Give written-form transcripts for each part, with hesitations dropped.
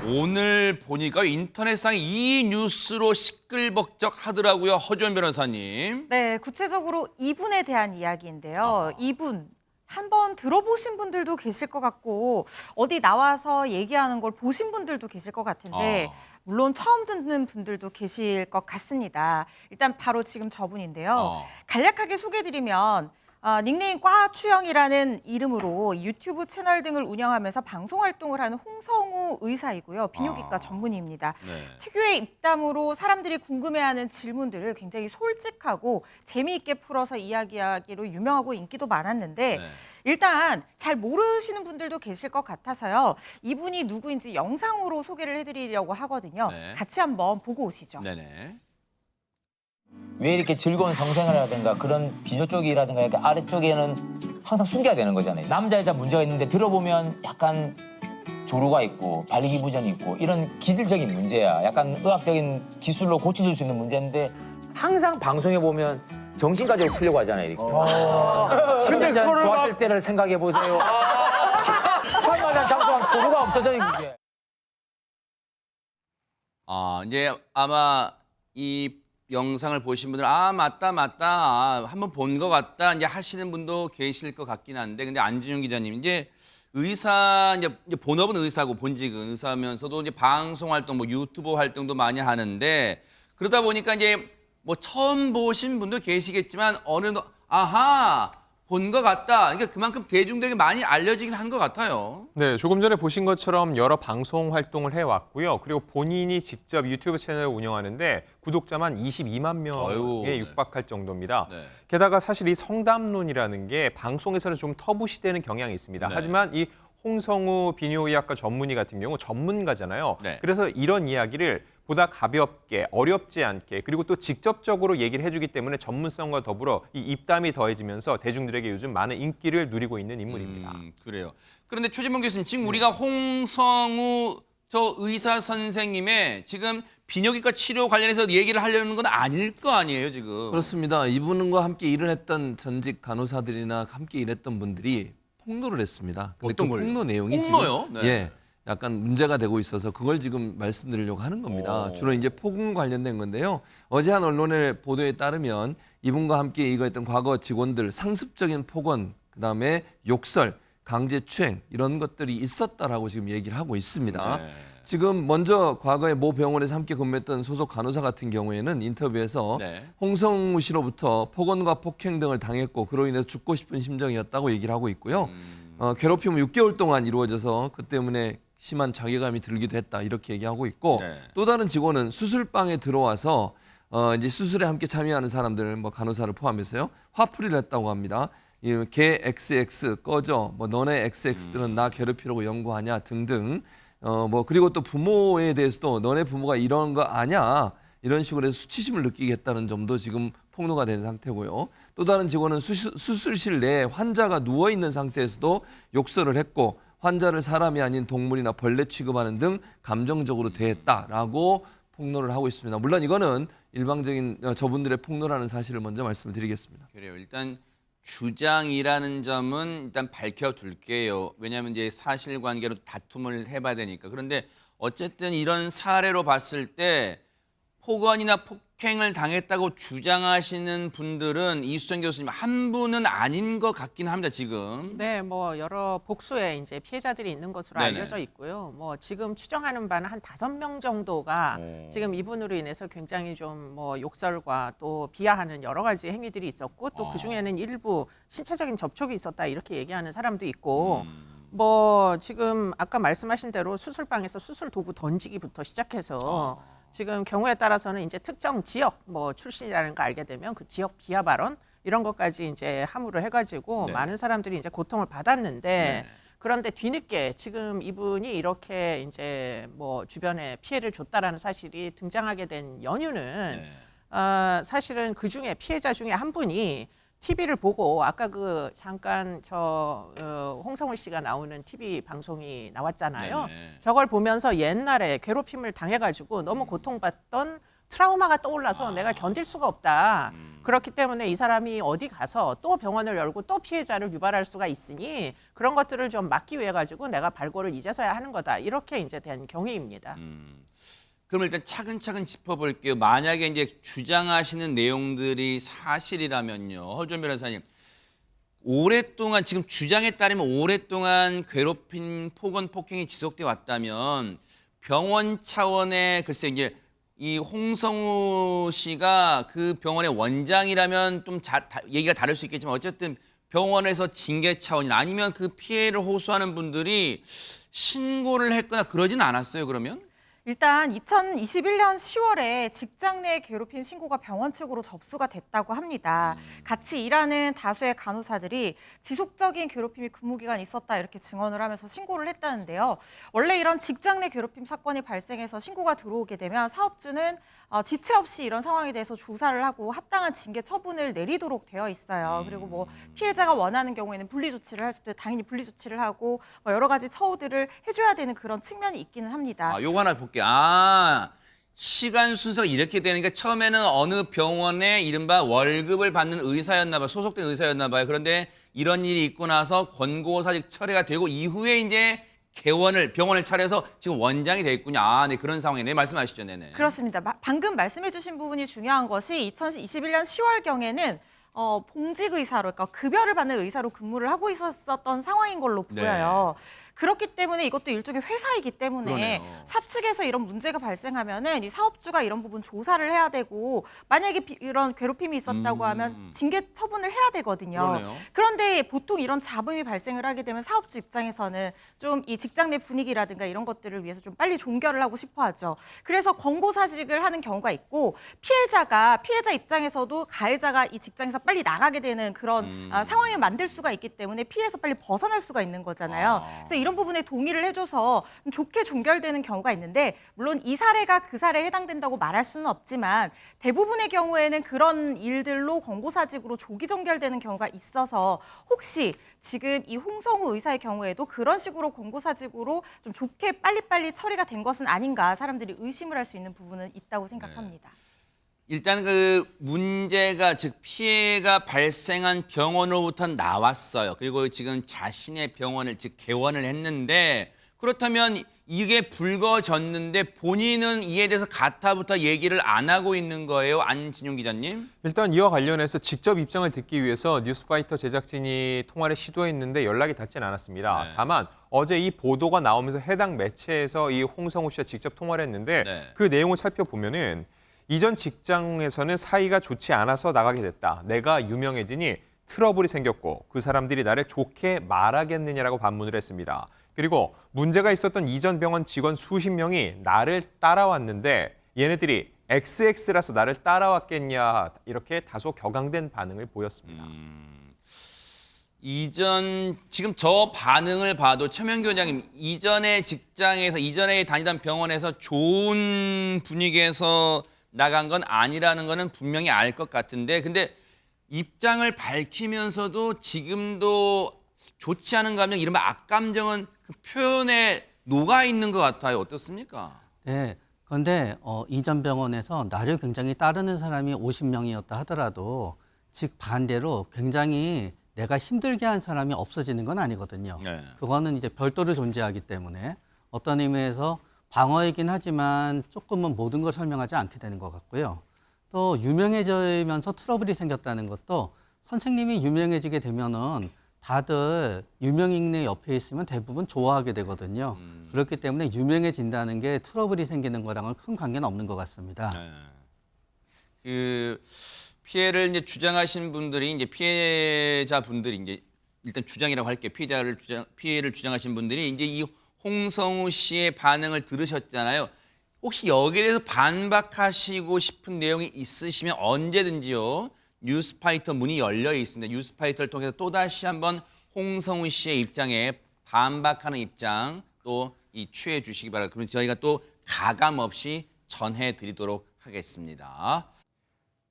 오늘 보니까 인터넷상이 이 뉴스로 시끌벅적 하더라고요. 허지원 변호사님. 네, 구체적으로 이분에 대한 이야기인데요. 이분 한번 들어보신 분들도 계실 것 같고 어디 나와서 얘기하는 걸 보신 분들도 계실 것 같은데 물론 처음 듣는 분들도 계실 것 같습니다. 일단 바로 지금 저분인데요. 간략하게 소개해드리면 닉네임 꽈추영이라는 이름으로 유튜브 채널 등을 운영하면서 방송 활동을 하는 홍성우 의사이고요. 비뇨기과 전문의입니다. 네. 특유의 입담으로 사람들이 궁금해하는 질문들을 굉장히 솔직하고 재미있게 풀어서 이야기하기로 유명하고 인기도 많았는데 네. 일단 잘 모르시는 분들도 계실 것 같아서요. 이분이 누구인지 영상으로 소개를 해드리려고 하거든요. 네. 같이 한번 보고 오시죠. 네네. 왜 이렇게 즐거운 성생활이라든가 그런 비교 쪽이라든가 이렇게 아래쪽에는 항상 숨겨야 되는 거잖아요. 남자 여자 문제가 있는데 들어보면 약간 조루가 있고 발기부전이 있고 이런 기술적인 문제야. 약간 의학적인 기술로 고쳐줄 수 있는 문제인데 항상 방송에 보면 정신과적으로 풀려고 하잖아요. 이렇게. 10년 전 좋았을 때를 생각해 보세요. 처음 만난 장소랑 조루가 없어져 이게. 이제 아마 이 영상을 보신 분들 맞다 한번 본 것 같다 이제 하시는 분도 계실 것 같긴 한데 근데 안진용 기자님 이제 의사 이제 본업은 의사고 본직은 의사면서도 이제 방송 활동 뭐 유튜브 활동도 많이 하는데 그러다 보니까 이제 뭐 처음 보신 분도 계시겠지만 어느 정도 본 것 같다. 그러니까 그만큼 대중들에게 많이 알려지긴 한 것 같아요. 네, 조금 전에 보신 것처럼 여러 방송 활동을 해왔고요. 그리고 본인이 직접 유튜브 채널을 운영하는데 구독자만 22만 명에 육박할 정도입니다. 네. 게다가 사실 이 성담론이라는 게 방송에서는 좀 터부시되는 경향이 있습니다. 네. 하지만 이 홍성우 비뇨의학과 전문의 같은 경우 전문가잖아요. 네. 그래서 이런 이야기를 보다 가볍게, 어렵지 않게 그리고 또 직접적으로 얘기를 해주기 때문에 전문성과 더불어 이 입담이 더해지면서 대중들에게 요즘 많은 인기를 누리고 있는 인물입니다. 그래요. 그런데 최진봉 교수님 지금 우리가 홍성우 저 의사 선생님의 지금 비뇨기과 치료 관련해서 얘기를 하려는 건 아닐 거 아니에요 지금. 그렇습니다. 이분과 함께 일을 했던 전직 간호사들이나 함께 일했던 분들이 폭로를 했습니다. 근데 어떤 그 걸요? 폭로 내용이 폭로요? 지금 네. 약간 문제가 되고 있어서 그걸 지금 말씀드리려고 하는 겁니다. 주로 이제 폭언 관련된 건데요. 어제 한 언론의 보도에 따르면 이분과 함께 이거했던 과거 직원들 상습적인 폭언, 그다음에 욕설, 강제추행 이런 것들이 있었다라고 지금 얘기를 하고 있습니다. 네. 지금 먼저 과거에 모 병원에서 함께 근무했던 소속 간호사 같은 경우에는 인터뷰에서 네. 홍성우 씨로부터 폭언과 폭행 등을 당했고 그로 인해서 죽고 싶은 심정이었다고 얘기를 하고 있고요. 괴롭힘은 6개월 동안 이루어져서 그 때문에 심한 자괴감이 들기도 했다 이렇게 얘기하고 있고 네. 또 다른 직원은 수술방에 들어와서 이제 수술에 함께 참여하는 사람들 뭐 간호사를 포함해서요 화풀이를 했다고 합니다. 걔 XX 꺼져 뭐 너네 XX들은 나 괴롭히려고 연구하냐 등등 뭐 그리고 또 부모에 대해서도 너네 부모가 이런 거 아냐 이런 식으로 해서 수치심을 느끼게 했다는 점도 지금 폭로가 된 상태고요. 또 다른 직원은 수술실 내에 환자가 누워 있는 상태에서도 욕설을 했고 환자를 사람이 아닌 동물이나 벌레 취급하는 등 감정적으로 대했다라고 폭로를 하고 있습니다. 물론 이거는 일방적인 저분들의 폭로라는 사실을 먼저 말씀을 드리겠습니다. 그래요. 일단 주장이라는 점은 일단 밝혀둘게요. 왜냐하면 이제 사실관계로 다툼을 해봐야 되니까. 그런데 어쨌든 이런 사례로 봤을 때 폭언이나 폭행을 당했다고 주장하시는 분들은 이수정 교수님 한 분은 아닌 것 같긴 합니다 지금. 네, 뭐 여러 복수의 이제 피해자들이 있는 것으로 네네. 알려져 있고요. 뭐 지금 추정하는 바는 한 5명 정도가 지금 이분으로 인해서 굉장히 좀 뭐 욕설과 또 비하하는 여러 가지 행위들이 있었고 또 그 중에는 일부 신체적인 접촉이 있었다 이렇게 얘기하는 사람도 있고. 뭐 지금 아까 말씀하신 대로 수술방에서 수술 도구 던지기부터 시작해서 지금 경우에 따라서는 이제 특정 지역 뭐 출신이라는 거 알게 되면 그 지역 비하 발언 이런 것까지 이제 함유를 해가지고 네. 많은 사람들이 이제 고통을 받았는데 네. 그런데 뒤늦게 지금 이분이 이렇게 이제 뭐 주변에 피해를 줬다라는 사실이 등장하게 된 연유는 사실은 그 중에 피해자 중에 한 분이 TV를 보고 아까 그 잠깐 홍성우 씨가 나오는 TV 방송이 나왔잖아요. 네네. 저걸 보면서 옛날에 괴롭힘을 당해가지고 너무 고통받던 트라우마가 떠올라서 내가 견딜 수가 없다. 그렇기 때문에 이 사람이 어디 가서 또 병원을 열고 또 피해자를 유발할 수가 있으니 그런 것들을 좀 막기 위해 가지고 내가 발골을 이제서야 하는 거다. 이렇게 이제 된 경위입니다. 그럼 일단 차근차근 짚어볼게요. 만약에 이제 주장하시는 내용들이 사실이라면요, 허준 변호사님, 오랫동안 지금 주장에 따르면 오랫동안 괴롭힘, 폭언, 폭행이 지속돼 왔다면 병원 차원의 글쎄 이제 이 홍성우 씨가 그 병원의 원장이라면 좀 얘기가 다를 수 있겠지만 어쨌든 병원에서 징계 차원이나 아니면 그 피해를 호소하는 분들이 신고를 했거나 그러진 않았어요, 그러면? 일단 2021년 10월에 직장 내 괴롭힘 신고가 병원 측으로 접수가 됐다고 합니다. 같이 일하는 다수의 간호사들이 지속적인 괴롭힘이 근무기간 있었다 이렇게 증언을 하면서 신고를 했다는데요. 원래 이런 직장 내 괴롭힘 사건이 발생해서 신고가 들어오게 되면 사업주는 지체 없이 이런 상황에 대해서 조사를 하고 합당한 징계 처분을 내리도록 되어 있어요. 그리고 뭐 피해자가 원하는 경우에는 분리 조치를 할 수도 당연히 분리 조치를 하고 뭐 여러 가지 처우들을 해줘야 되는 그런 측면이 있기는 합니다. 요거 하나 볼게요. 시간 순서가 이렇게 되니까 처음에는 어느 병원에 이른바 월급을 받는 의사였나 봐요. 소속된 의사였나 봐요. 그런데 이런 일이 있고 나서 권고사직 철회가 되고 이후에 이제 병원을 차려서 지금 원장이 됐군요. 네, 그런 상황이네. 말씀하시죠. 네네. 그렇습니다. 방금 말씀해 주신 부분이 중요한 것이 2021년 10월경에는 봉직 의사로, 그러니까 급여를 받는 의사로 근무를 하고 있었던 상황인 걸로 보여요. 그렇기 때문에 이것도 일종의 회사이기 때문에 그러네요. 사측에서 이런 문제가 발생하면은 이 사업주가 이런 부분 조사를 해야 되고 만약에 이런 괴롭힘이 있었다고 하면 징계 처분을 해야 되거든요. 그러네요. 그런데 보통 이런 잡음이 발생을 하게 되면 사업주 입장에서는 좀 이 직장 내 분위기라든가 이런 것들을 위해서 좀 빨리 종결을 하고 싶어 하죠. 그래서 권고사직을 하는 경우가 있고 피해자 입장에서도 가해자가 이 직장에서 빨리 나가게 되는 그런 상황을 만들 수가 있기 때문에 피해서 빨리 벗어날 수가 있는 거잖아요. 그래서 이런 부분에 동의를 해줘서 좀 좋게 종결되는 경우가 있는데 물론 이 사례가 그 사례에 해당된다고 말할 수는 없지만 대부분의 경우에는 그런 일들로 권고사직으로 조기 종결되는 경우가 있어서 혹시 지금 이 홍성우 의사의 경우에도 그런 식으로 권고사직으로 좀 좋게 빨리빨리 처리가 된 것은 아닌가 사람들이 의심을 할 수 있는 부분은 있다고 생각합니다. 일단 그 문제가 즉 피해가 발생한 병원으로부터 나왔어요. 그리고 지금 자신의 병원을 즉 개원을 했는데 그렇다면 이게 불거졌는데 본인은 이에 대해서 가타부터 얘기를 안 하고 있는 거예요, 안진용 기자님? 일단 이와 관련해서 직접 입장을 듣기 위해서 뉴스파이터 제작진이 통화를 시도했는데 연락이 닿진 않았습니다. 네. 다만 어제 이 보도가 나오면서 해당 매체에서 이 홍성우 씨와 직접 통화를 했는데 네. 그 내용을 살펴보면은 이전 직장에서는 사이가 좋지 않아서 나가게 됐다. 내가 유명해지니 트러블이 생겼고 그 사람들이 나를 좋게 말하겠느냐라고 반문을 했습니다. 그리고 문제가 있었던 이전 병원 직원 수십 명이 나를 따라왔는데 얘네들이 XX라서 나를 따라왔겠냐 이렇게 다소 격앙된 반응을 보였습니다. 지금 저 반응을 봐도 최명규 원장님 이전에 다니던 병원에서 좋은 분위기에서 나간 건 아니라는 거는 분명히 알 것 같은데 근데 입장을 밝히면서도 지금도 좋지 않은 감정, 이른바 악감정은 그 표현에 녹아 있는 것 같아요. 어떻습니까? 네. 그런데 이전 병원에서 나를 굉장히 따르는 사람이 50명이었다 하더라도 즉 반대로 굉장히 내가 힘들게 한 사람이 없어지는 건 아니거든요. 네. 그거는 이제 별도로 존재하기 때문에 어떤 의미에서 방어이긴 하지만 조금은 모든 걸 설명하지 않게 되는 것 같고요. 또 유명해지면서 트러블이 생겼다는 것도 선생님이 유명해지게 되면은 다들 유명인의 옆에 있으면 대부분 좋아하게 되거든요. 그렇기 때문에 유명해진다는 게 트러블이 생기는 거랑은 큰 관계는 없는 것 같습니다. 네. 그 피해를 이제 주장하신 분들이 이제 피해자분들이 이제 일단 주장이라고 할게요. 피해를 주장하신 분들이 이제 이 홍성우 씨의 반응을 들으셨잖아요. 혹시 여기에 대해서 반박하시고 싶은 내용이 있으시면 언제든지요. 뉴스파이터 문이 열려 있습니다. 뉴스파이터를 통해서 또다시 한번 홍성우 씨의 입장에 반박하는 입장 또 취해 주시기 바랍니다. 그러면 저희가 또 가감 없이 전해드리도록 하겠습니다.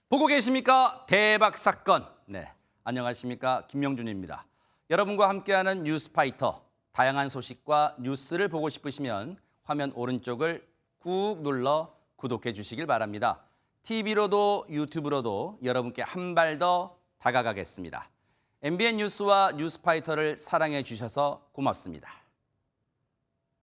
보고 계십니까? 대박 사건. 네, 안녕하십니까? 김명준입니다. 여러분과 함께하는 뉴스파이터. 다양한 소식과 뉴스를 보고 싶으시면 화면 오른쪽을 꾹 눌러 구독해 주시길 바랍니다. TV로도 유튜브로도 여러분께 한 발 더 다가가겠습니다. MBN 뉴스와 뉴스파이터를 사랑해 주셔서 고맙습니다.